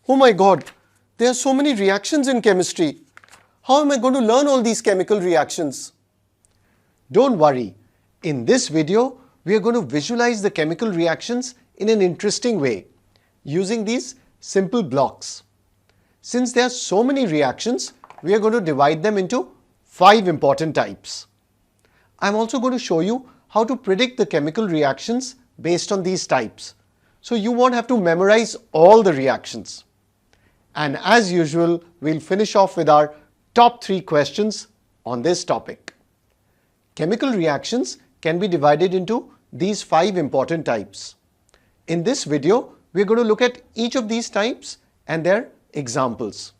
Oh my God, there are so many reactions in chemistry. How am I going to learn all these chemical reactions? Don't worry. In this video, we are going to visualize the chemical reactions in an interesting way using these simple blocks. Since there are so many reactions, we are going to divide them into 5 important types. I'm also going to show you how to predict the chemical reactions based on these types. So you won't have to memorize all the reactions. And as usual, we'll finish off with our top 3 questions on this topic. Chemical reactions can be divided into these 5 important types. In this video, we're going to look at each of these types and their examples.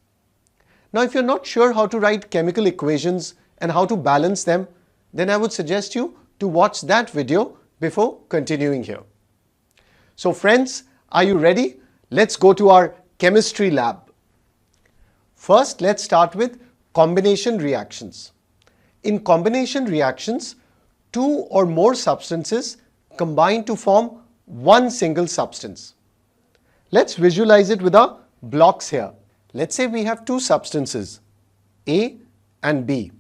Now, if you're not sure how to write chemical equations and how to balance them, then I would suggest you to watch that video before continuing here. So friends, are you ready? Let's go to our chemistry lab. First, let's start with combination reactions. In combination reactions, 2 or more substances combine to form one single substance. Let's visualize it with our blocks here. Let's say we have 2 substances, A and B,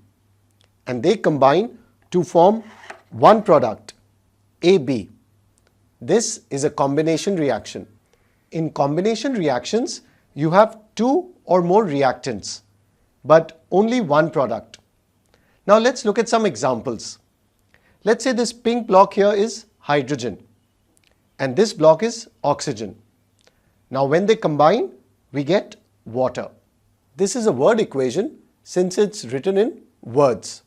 and they combine to form one product, AB. This is a combination reaction. In combination reactions, you have 2 or more reactants, but only one product. Now let's look at some examples. Let's say this pink block here is hydrogen and this block is oxygen. Now when they combine, we get water. This is a word equation since it's written in words.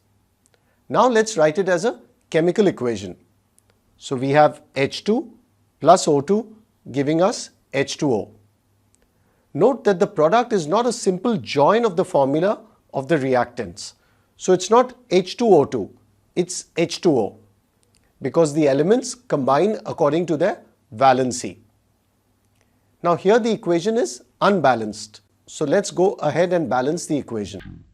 Now let's write it as a chemical equation. So we have H2 plus O2 giving us H2O. Note that the product is not a simple join of the formula of the reactants. So it's not H2O2, it's H2O because the elements combine according to their valency. Now here the equation is unbalanced. So let's go ahead and balance the equation.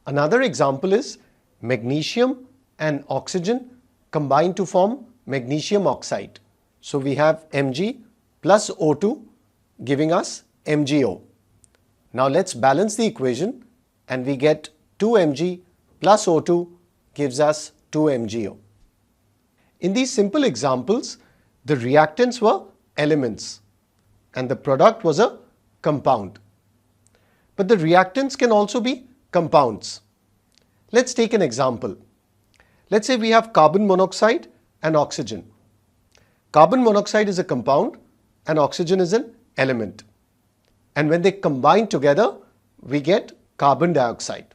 Another example is magnesium and oxygen combine to form magnesium oxide. So we have Mg plus O2 giving us MgO. Now let's balance the equation and we get 2Mg plus O2 gives us 2MgO. In these simple examples, the reactants were elements and the product was a compound. But the reactants can also be compounds. Let's take an example. Let's say we have carbon monoxide and oxygen. Carbon monoxide is a compound and oxygen is an element. And when they combine together, we get carbon dioxide.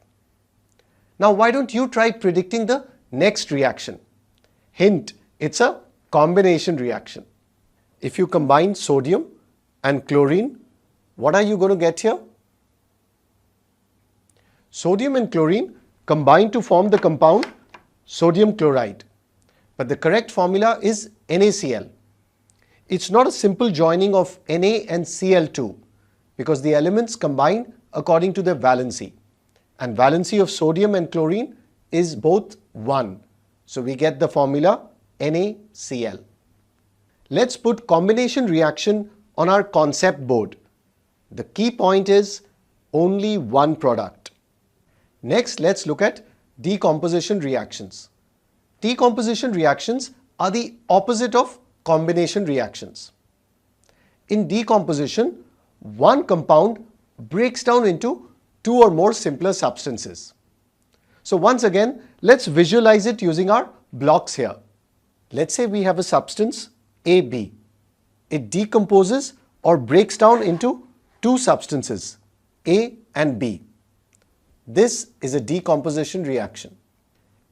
Now why don't you try predicting the next reaction? Hint, it's a combination reaction. If you combine sodium and chlorine, what are you going to get here? Sodium and chlorine combine to form the compound sodium chloride. But the correct formula is NaCl. It's not a simple joining of Na and Cl2 because the elements combine according to their valency. And valency of sodium and chlorine is both 1. So we get the formula NaCl. Let's put combination reaction on our concept board. The key point is only one product. Next, let's look at decomposition reactions. Decomposition reactions are the opposite of combination reactions. In decomposition, one compound breaks down into 2 or more simpler substances. So once again, let's visualize it using our blocks here. Let's say we have a substance AB. It decomposes or breaks down into 2 substances, A and B. This is a decomposition reaction.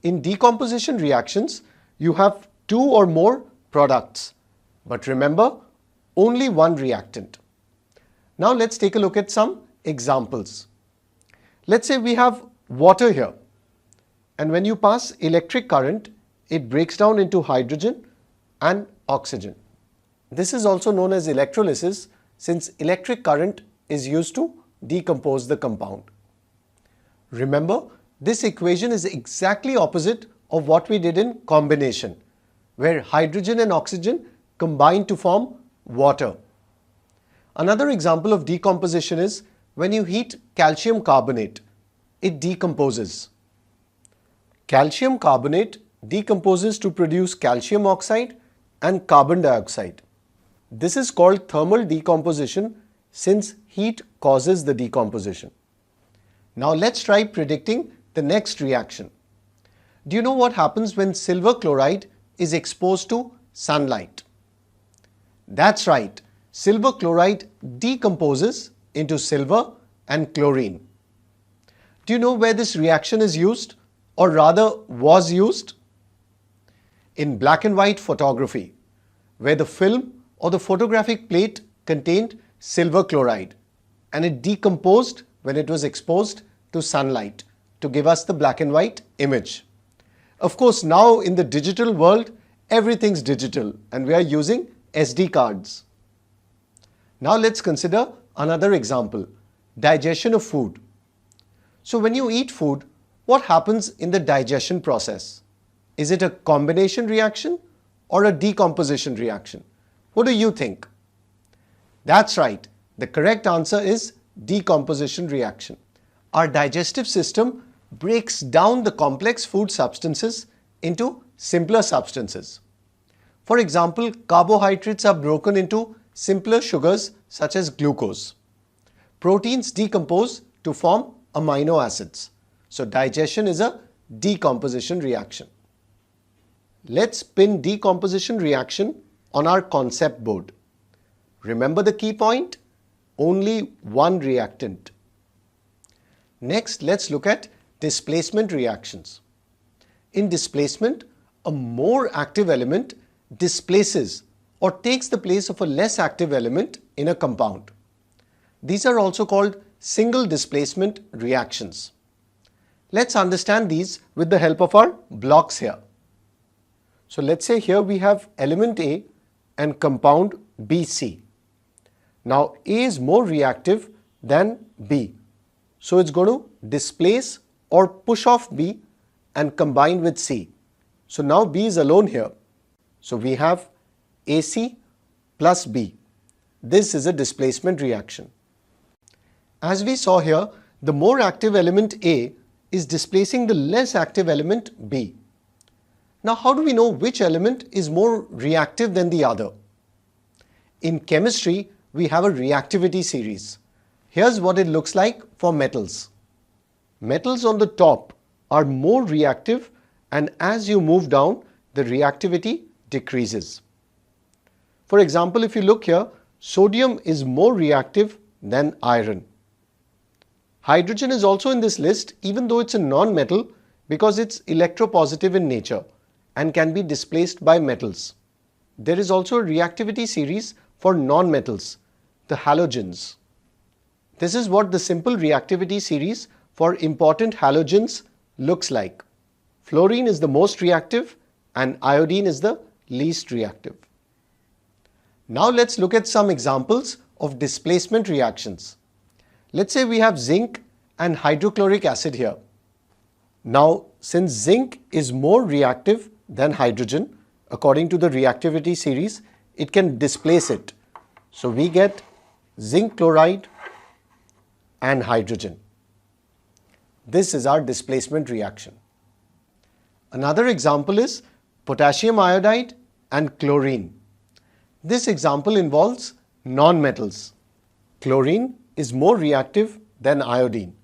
In decomposition reactions, you have 2 or more products. But remember, only one reactant. Now let's take a look at some examples. Let's say we have water here. And when you pass electric current, it breaks down into hydrogen and oxygen. This is also known as electrolysis since electric current is used to decompose the compound. Remember, this equation is exactly opposite of what we did in combination, where hydrogen and oxygen combine to form water. Another example of decomposition is when you heat calcium carbonate, it decomposes. Calcium carbonate decomposes to produce calcium oxide and carbon dioxide. This is called thermal decomposition since heat causes the decomposition. Now let's try predicting the next reaction. Do you know what happens when silver chloride is exposed to sunlight? That's right, silver chloride decomposes into silver and chlorine. Do you know where this reaction is used, or rather was used? In black and white photography, where the film or the photographic plate contained silver chloride and it decomposed when it was exposed to sunlight to give us the black and white image. Of course, now in the digital world, everything's digital and we are using SD cards. Now let's consider another example, digestion of food. So when you eat food, what happens in the digestion process? Is it a combination reaction or a decomposition reaction? What do you think? That's right. The correct answer is decomposition reaction. Our digestive system breaks down the complex food substances into simpler substances. For example, carbohydrates are broken into simpler sugars such as glucose. Proteins decompose to form amino acids. So digestion is a decomposition reaction. Let's pin decomposition reaction on our concept board. Remember the key point? Only one reactant. Next, let's look at displacement reactions. In displacement, a more active element displaces or takes the place of a less active element in a compound. These are also called single displacement reactions. Let's understand these with the help of our blocks here. So let's say here we have element A and compound BC. Now A is more reactive than B. So it's going to displace or push off B and combine with C. So now B is alone here. So we have AC plus B. This is a displacement reaction. As we saw here, the more active element A is displacing the less active element B. Now how do we know which element is more reactive than the other? In chemistry, we have a reactivity series. Here's what it looks like for metals. Metals on the top are more reactive, and as you move down, the reactivity decreases. For example, if you look here, sodium is more reactive than iron. Hydrogen is also in this list even though it's a non-metal because it's electropositive in nature and can be displaced by metals. There is also a reactivity series for non-metals, the halogens. This is what the simple reactivity series for important halogens looks like. Fluorine is the most reactive and iodine is the least reactive. Now let's look at some examples of displacement reactions. Let's say we have zinc and hydrochloric acid here. Now, since zinc is more reactive than hydrogen, according to the reactivity series, it can displace it. So we get zinc chloride and hydrogen. This is our displacement reaction. Another example is potassium iodide and chlorine. This example involves non-metals. Chlorine is more reactive than iodine.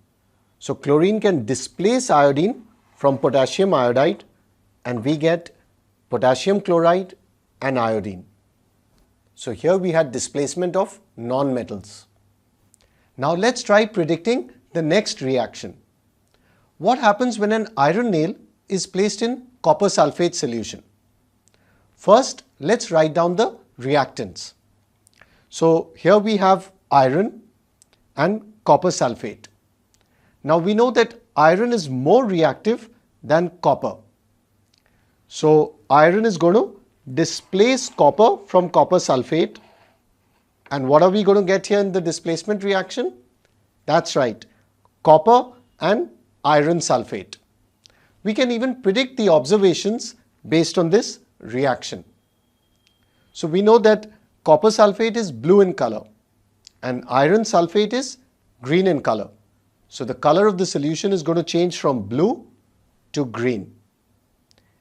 So chlorine can displace iodine from potassium iodide and we get potassium chloride and iodine. So here we had displacement of non-metals. Now let's try predicting the next reaction. What happens when an iron nail is placed in copper sulfate solution? First, let's write down the reactants. So here we have iron and copper sulfate. Now we know that iron is more reactive than copper. So iron is going to displace copper from copper sulfate. And what are we going to get here in the displacement reaction? That's right, copper and iron sulfate. We can even predict the observations based on this reaction. So we know that copper sulfate is blue in color and iron sulfate is green in color. So the color of the solution is going to change from blue to green.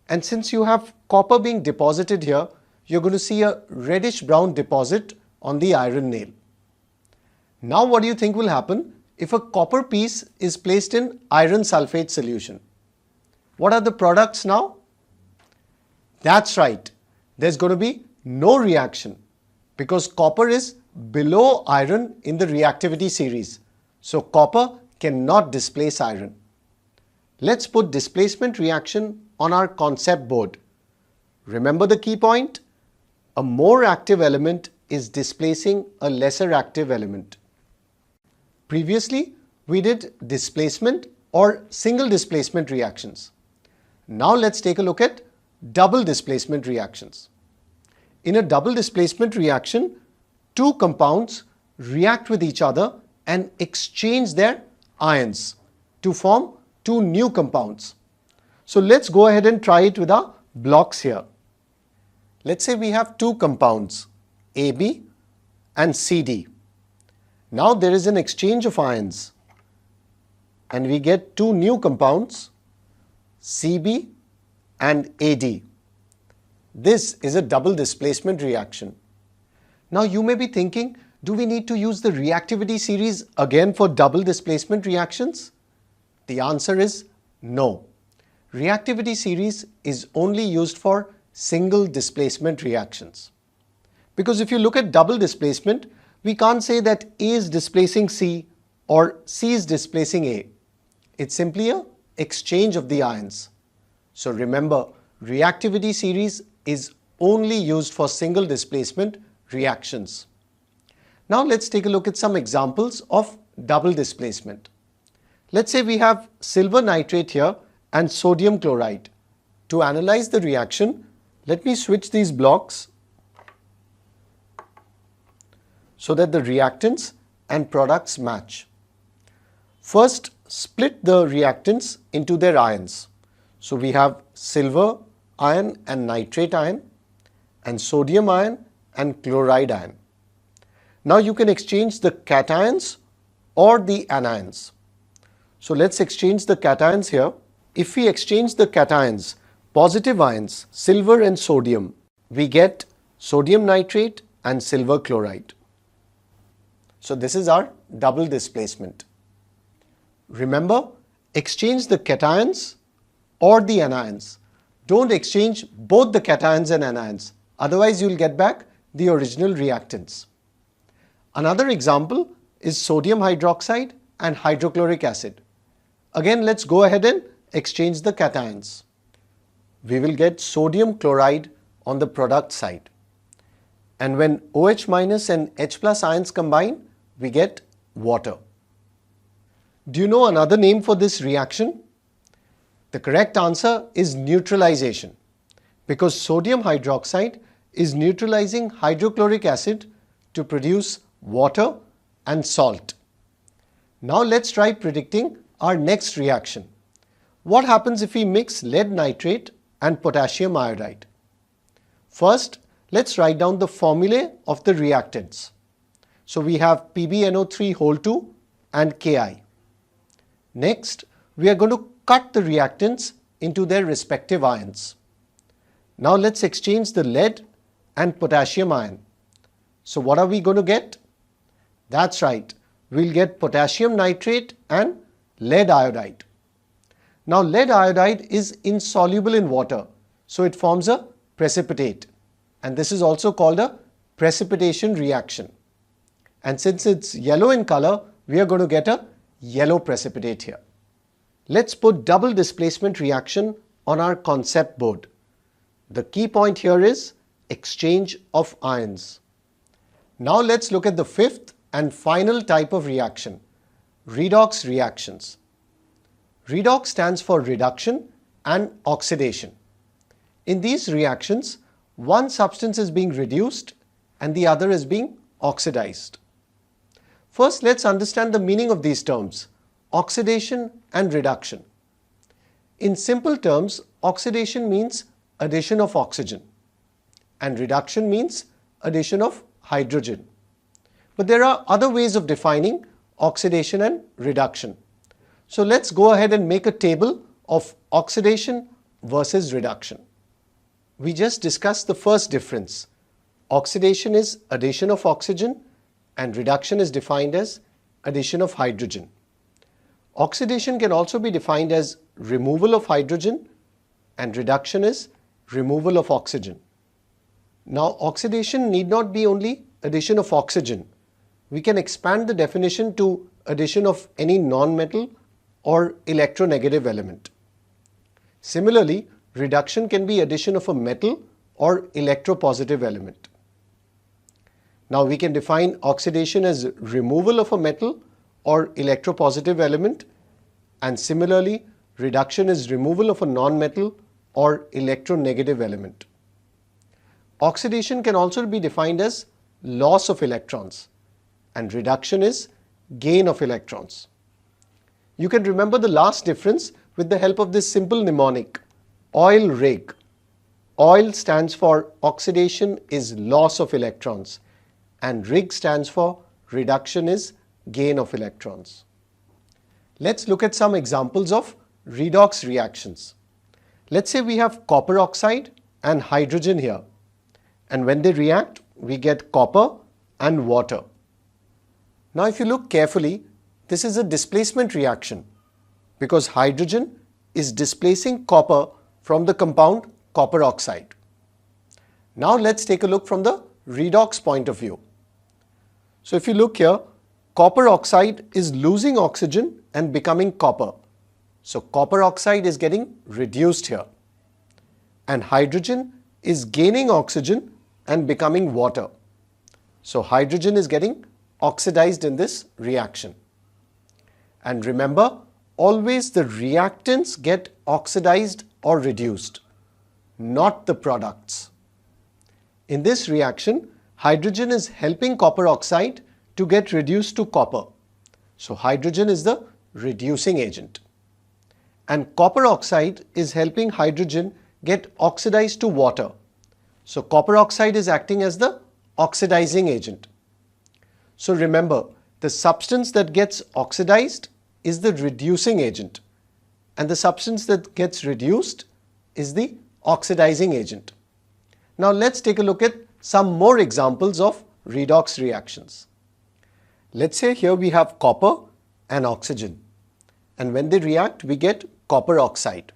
And since you have copper being deposited here, you're going to see a reddish brown deposit on the iron nail. Now what do you think will happen if a copper piece is placed in iron sulfate solution? What are the products now? That's right, there's going to be no reaction because copper is below iron in the reactivity series. So copper cannot displace iron. Let's put displacement reaction on our concept board. Remember the key point? A more active element is displacing a lesser active element. Previously, we did displacement or single displacement reactions. Now let's take a look at double displacement reactions. In a double displacement reaction, two compounds react with each other and exchange their ions to form two new compounds. So let's go ahead and try it with our blocks here. Let's say we have two compounds, AB and CD. Now there is an exchange of ions and we get two new compounds, CB and AD. This is a double displacement reaction. Now you may be thinking, do we need to use the reactivity series again for double displacement reactions? The answer is no. Reactivity series is only used for single displacement reactions. Because if you look at double displacement, we can't say that A is displacing C or C is displacing A. It's simply an exchange of the ions. So remember, reactivity series is only used for single displacement reactions. Now let's take a look at some examples of double displacement. Let's say we have silver nitrate here and sodium chloride. To analyze the reaction, let me switch these blocks so that the reactants and products match. First, split the reactants into their ions. So we have silver ion and nitrate ion and sodium ion and chloride ion. Now you can exchange the cations or the anions. So let's exchange the cations here. If we exchange the cations, positive ions, silver and sodium, we get sodium nitrate and silver chloride. So this is our double displacement. Remember, exchange the cations or the anions. Don't exchange both the cations and anions. Otherwise, you'll get back the original reactants. Another example is sodium hydroxide and hydrochloric acid. Again, let's go ahead and exchange the cations. We will get sodium chloride on the product side. And when OH minus and H plus ions combine, we get water. Do you know another name for this reaction? The correct answer is neutralization, because sodium hydroxide is neutralizing hydrochloric acid to produce water and salt. Now let's try predicting our next reaction. What happens if we mix lead nitrate and potassium iodide? First, let's write down the formulae of the reactants. So we have PbNO3 and Ki. Next, we are going to cut the reactants into their respective ions. Now let's exchange the lead and potassium ion. So what are we going to get? That's right, we'll get potassium nitrate and lead iodide. Now lead iodide is insoluble in water, so it forms a precipitate, and this is also called a precipitation reaction. And since it's yellow in color, we are going to get a yellow precipitate here. Let's put double displacement reaction on our concept board. The key point here is exchange of ions. Now let's look at the fifth and final type of reaction, redox reactions. Redox stands for reduction and oxidation. In these reactions, one substance is being reduced and the other is being oxidized. First, let's understand the meaning of these terms, oxidation and reduction. In simple terms, oxidation means addition of oxygen and reduction means addition of hydrogen. But there are other ways of defining oxidation and reduction. So let's go ahead and make a table of oxidation versus reduction. We just discussed the first difference. Oxidation is addition of oxygen and reduction is defined as addition of hydrogen. Oxidation can also be defined as removal of hydrogen and reduction is removal of oxygen. Now, oxidation need not be only addition of oxygen. We can expand the definition to addition of any non-metal or electronegative element. Similarly, reduction can be addition of a metal or electropositive element. Now we can define oxidation as removal of a metal or electropositive element, and similarly reduction is removal of a non-metal or electronegative element. Oxidation can also be defined as loss of electrons and reduction is gain of electrons. You can remember the last difference with the help of this simple mnemonic, oil rig. Oil stands for oxidation is loss of electrons and rig stands for reduction is gain of electrons. Let's look at some examples of redox reactions. Let's say we have copper oxide and hydrogen here, and when they react we get copper and water. Now if you look carefully, this is a displacement reaction because hydrogen is displacing copper from the compound copper oxide. Now let's take a look from the redox point of view. So if you look here, copper oxide is losing oxygen and becoming copper. So copper oxide is getting reduced here. And hydrogen is gaining oxygen and becoming water. So hydrogen is getting oxidized in this reaction. And remember, always the reactants get oxidized or reduced, not the products. In this reaction, hydrogen is helping copper oxide to get reduced to copper. So hydrogen is the reducing agent. And copper oxide is helping hydrogen get oxidized to water. So copper oxide is acting as the oxidizing agent. So remember, the substance that gets oxidized is the reducing agent and the substance that gets reduced is the oxidizing agent. Now let's take a look at some more examples of redox reactions. Let's say here we have copper and oxygen, and when they react we get copper oxide.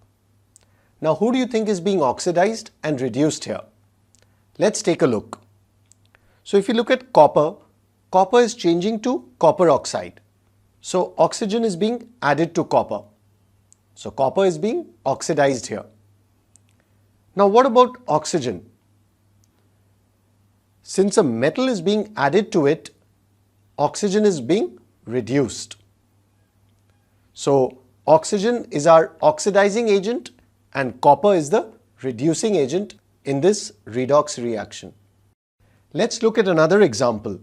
Now who do you think is being oxidized and reduced here? Let's take a look. So if you look at copper, copper is changing to copper oxide. So oxygen is being added to copper. So copper is being oxidized here. Now what about oxygen? Since a metal is being added to it, oxygen is being reduced. So oxygen is our oxidizing agent and copper is the reducing agent in this redox reaction. Let's look at another example.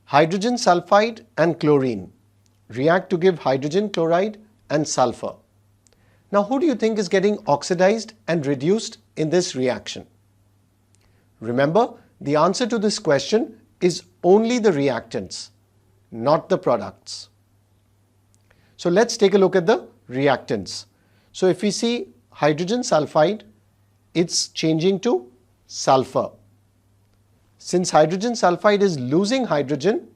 Hydrogen sulfide and chlorine react to give hydrogen chloride and sulfur. Now who do you think is getting oxidized and reduced in this reaction? Remember, the answer to this question is only the reactants, not the products. So let's take a look at the reactants. So if we see hydrogen sulfide, it's changing to sulfur. Since hydrogen sulfide is losing hydrogen,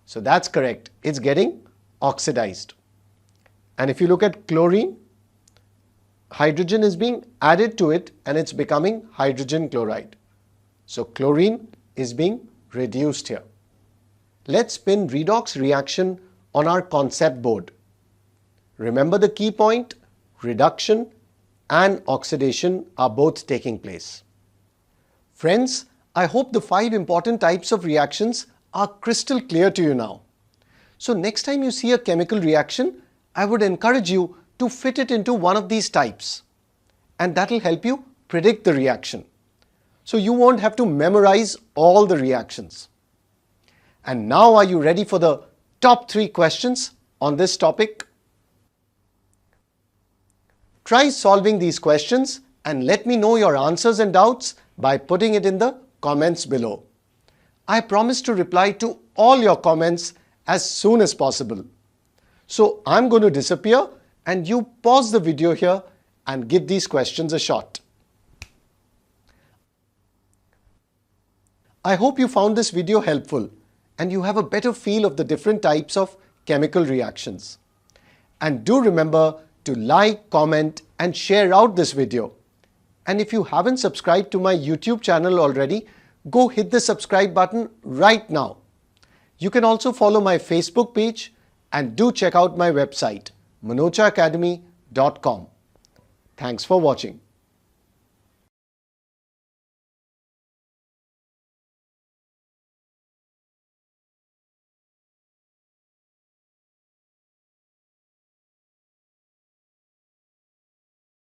so that's correct, it's getting oxidized. And if you look at chlorine, hydrogen is being added to it and it's becoming hydrogen chloride. So chlorine is being reduced here. Let's pin redox reaction on our concept board. Remember the key point, reduction and oxidation are both taking place. Friends, I hope the 5 important types of reactions are crystal clear to you now. So next time you see a chemical reaction, I would encourage you to fit it into one of these types, and that will help you predict the reaction. So you won't have to memorize all the reactions. And now are you ready for the top 3 questions on this topic? Try solving these questions and let me know your answers and doubts by putting it in the comments below. I promise to reply to all your comments as soon as possible. So I'm going to disappear and you pause the video here and give these questions a shot. I hope you found this video helpful and you have a better feel of the different types of chemical reactions. And do remember to like, comment and share out this video. And if you haven't subscribed to my YouTube channel already, go hit the subscribe button right now. You can also follow my Facebook page and do check out my website, manochaacademy.com. Thanks for watching.